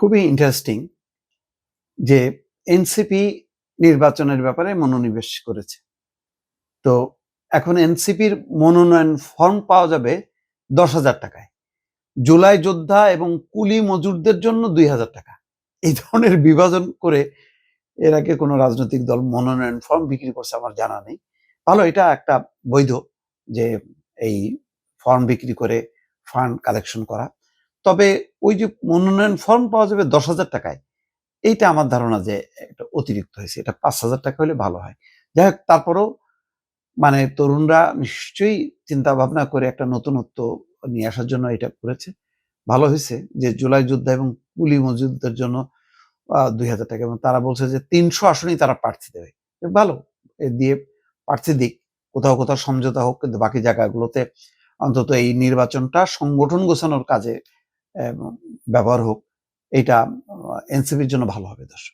খুবই ইন্টারেস্টিং যে এনসিপি নির্বাচনের ব্যাপারে মনোনিবেশ করেছে। তো এখন এনসিপির মনোনয়ন ফর্ম পাওয়া যাবে 10,000 টাকায়। জুলাই যোদ্ধা এবং কুলি মজুরদের জন্য 2,000 টাকা। এই ধরনের বিভাজন করে এর আগে কোনো রাজনৈতিক দল মনোনয়ন ফর্ম বিক্রি করছে আমার জানা নেই। ভালো, এটা একটা বৈধ যে এই ফর্ম বিক্রি করে ফান্ড কালেকশন করা। তবে ওই যে মনোনয়ন ফর্ম পাওয়া যাবে 10,000 টাকায়, এইটা আমার ধারণা যে একটা অতিরিক্ত হয়েছে। এটা 5,000 টাকা হলে ভালো হয়। যাই হোক, তারপরেও মানে তরুণরা নিশ্চয়ই চিন্তা ভাবনা করে একটা নতুনত্ব নিয়ে আসার জন্য এটা করেছে। ভালো হয়েছে যে জুলাই যোদ্ধা এবং কুলি মজুরদের জন্য 2,000 টাকা, এবং তারা বলছে যে 300 আসনেই তারা প্রার্থী দেবে। ভালো, দিয়ে প্রার্থী দিক, কোথাও কোথাও সমঝোতা হোক, কিন্তু বাকি জায়গাগুলোতে অন্তত এই নির্বাচনটা সংগঠন গোছানোর কাজে ব্যবহার হোক। এইটা এনসিপির জন্য ভালো হবে দর্শক।